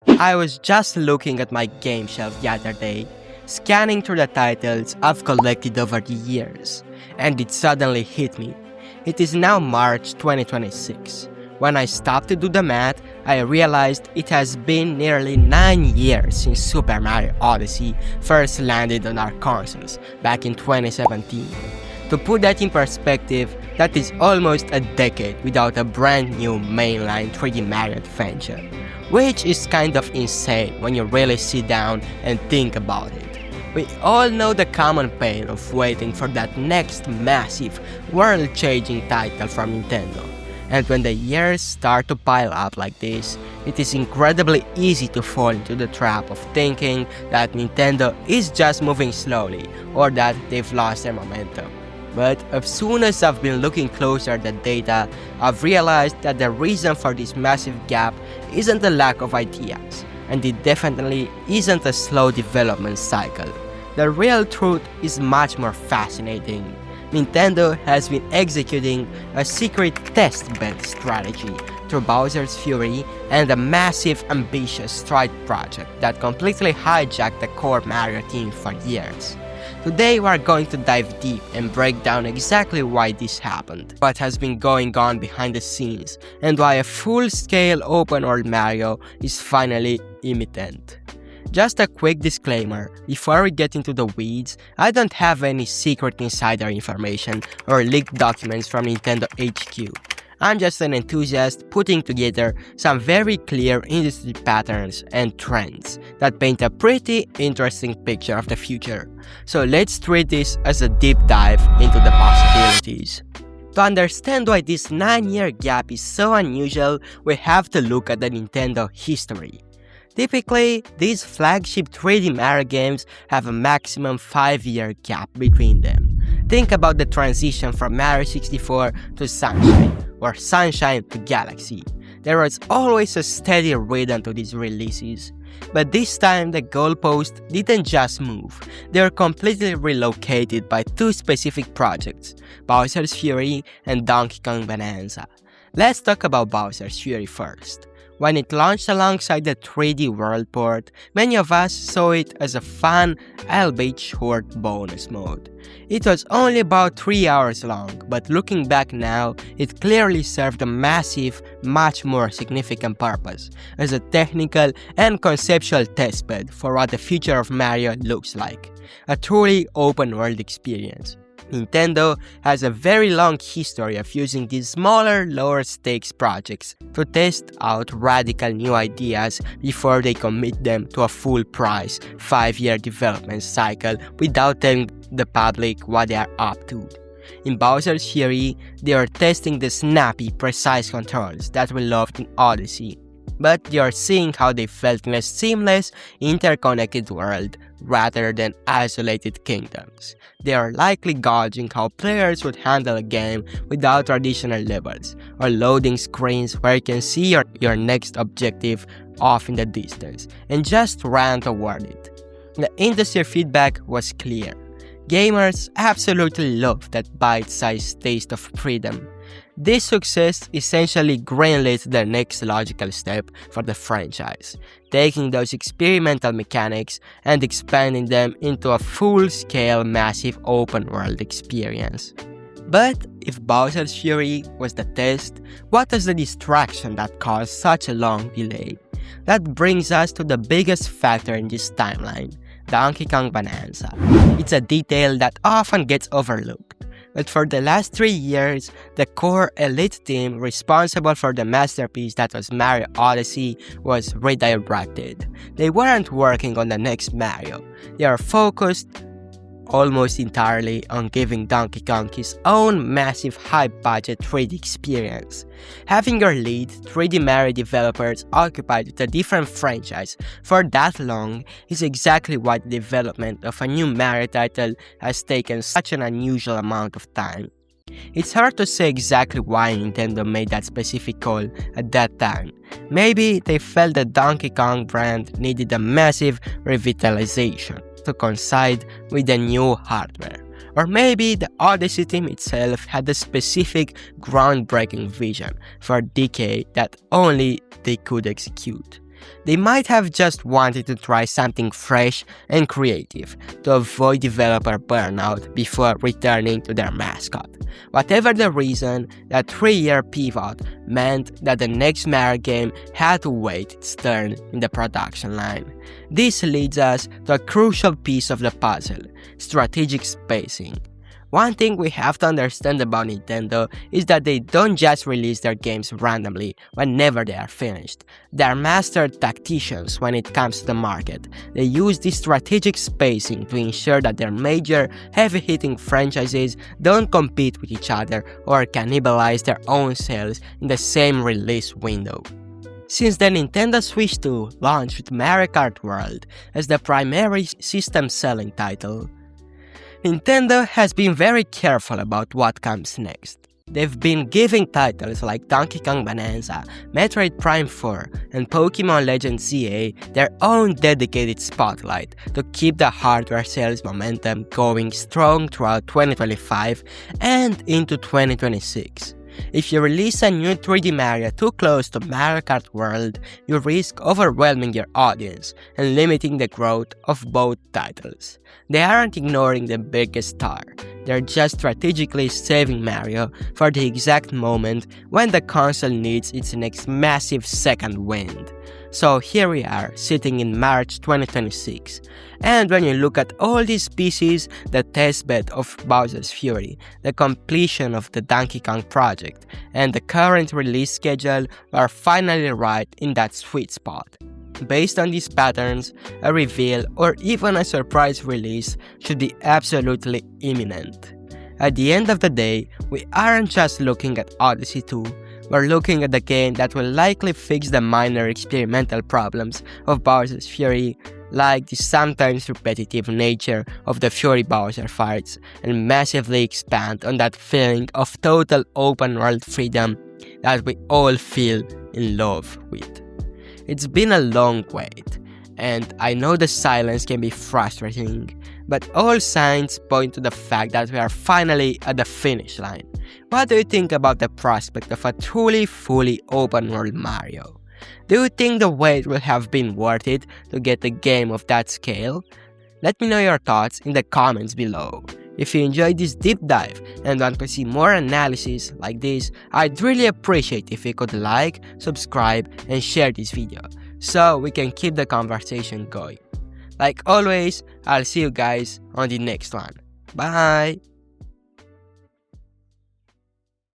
I was just looking at my game shelf the other day, scanning through the titles I've collected over the years, and it suddenly hit me. It is now March 2026. When I stopped to do the math, I realized it has been nearly 9 years since Super Mario Odyssey first landed on our consoles back in 2017. To put that in perspective, that is almost a decade without a brand new mainline 3D Mario adventure, which is kind of insane when you really sit down and think about it. We all know the common pain of waiting for that next massive, world-changing title from Nintendo. And when the years start to pile up like this, it is incredibly easy to fall into the trap of thinking that Nintendo is just moving slowly or that they've lost their momentum. But as soon as I've been looking closer at the data, I've realized that the reason for this massive gap isn't the lack of ideas, and it definitely isn't a slow development cycle. The real truth is much more fascinating. Nintendo has been executing a secret test-bed strategy through Bowser's Fury and a massive ambitious Stride project that completely hijacked the core Mario theme for years. Today we are going to dive deep and break down exactly why this happened, what has been going on behind the scenes, and why a full-scale open-world Mario is finally imminent. Just a quick disclaimer, before we get into the weeds, I don't have any secret insider information or leaked documents from Nintendo HQ. I'm just an enthusiast putting together some very clear industry patterns and trends that paint a pretty interesting picture of the future. So let's treat this as a deep dive into the possibilities. To understand why this 9-year gap is so unusual, we have to look at the Nintendo history. Typically, these flagship 3D Mario games have a maximum 5-year gap between them. Think about the transition from Mario 64 to Sunshine, or Sunshine to Galaxy. There was always a steady rhythm to these releases. But this time, the goalposts didn't just move, they were completely relocated by two specific projects, Bowser's Fury and Donkey Kong Bonanza. Let's talk about Bowser's Fury first. When it launched alongside the 3D World port, many of us saw it as a fun, albeit short bonus mode. It was only about 3 hours long, but looking back now, it clearly served a massive, much more significant purpose as a technical and conceptual testbed for what the future of Mario looks like. A truly open-world experience. Nintendo has a very long history of using these smaller, lower-stakes projects to test out radical new ideas before they commit them to a full-price, 5-year development cycle without telling the public what they are up to. In Bowser's Fury, they are testing the snappy, precise controls that we loved in Odyssey, but they are seeing how they felt in a seamless, interconnected world rather than isolated kingdoms. They are likely gauging how players would handle a game without traditional levels, or loading screens where you can see your next objective off in the distance, and just run toward it. The industry feedback was clear. Gamers absolutely love that bite-sized taste of freedom. This success essentially greenlit the next logical step for the franchise, taking those experimental mechanics and expanding them into a full-scale massive open-world experience. But if Bowser's Fury was the test, what was the distraction that caused such a long delay? That brings us to the biggest factor in this timeline, Donkey Kong Bonanza. It's a detail that often gets overlooked. But for the last 3 years, the core elite team responsible for the masterpiece that was Mario Odyssey was redirected. They weren't working on the next Mario. They are focused almost entirely on giving Donkey Kong his own massive high-budget 3D experience. Having your lead 3D Mario developers occupied with a different franchise for that long is exactly why the development of a new Mario title has taken such an unusual amount of time. It's hard to say exactly why Nintendo made that specific call at that time. Maybe they felt the Donkey Kong brand needed a massive revitalization to coincide with the new hardware. Or maybe the Odyssey team itself had a specific groundbreaking vision for DK that only they could execute. They might have just wanted to try something fresh and creative to avoid developer burnout before returning to their mascot. Whatever the reason, that 3-year pivot meant that the next Mario game had to wait its turn in the production line. This leads us to a crucial piece of the puzzle: strategic spacing. One thing we have to understand about Nintendo is that they don't just release their games randomly whenever they are finished. They are master tacticians when it comes to the market. They use this strategic spacing to ensure that their major, heavy-hitting franchises don't compete with each other or cannibalize their own sales in the same release window. Since the Nintendo Switch 2 launched with Mario Kart World as the primary system-selling title, Nintendo has been very careful about what comes next. They've been giving titles like Donkey Kong Bonanza, Metroid Prime 4, and Pokémon Legends ZA their own dedicated spotlight to keep the hardware sales momentum going strong throughout 2025 and into 2026. If you release a new 3D Mario too close to Mario Kart World, you risk overwhelming your audience and limiting the growth of both titles. They aren't ignoring the biggest star, they're just strategically saving Mario for the exact moment when the console needs its next massive second wind. So here we are, sitting in March 2026, and when you look at all these pieces, the testbed of Bowser's Fury, the completion of the Donkey Kong project, and the current release schedule are finally right in that sweet spot. Based on these patterns, a reveal or even a surprise release should be absolutely imminent. At the end of the day, we aren't just looking at Odyssey 2, we're looking at the game that will likely fix the minor experimental problems of Bowser's Fury, like the sometimes repetitive nature of the Fury Bowser fights, and massively expand on that feeling of total open world freedom that we all feel in love with. It's been a long wait, and I know the silence can be frustrating, but all signs point to the fact that we are finally at the finish line. What do you think about the prospect of a truly fully open world Mario? Do you think the wait will have been worth it to get a game of that scale? Let me know your thoughts in the comments below. If you enjoyed this deep dive and want to see more analysis like this, I'd really appreciate if you could like, subscribe, and share this video so we can keep the conversation going. Like always, I'll see you guys on the next one. Bye!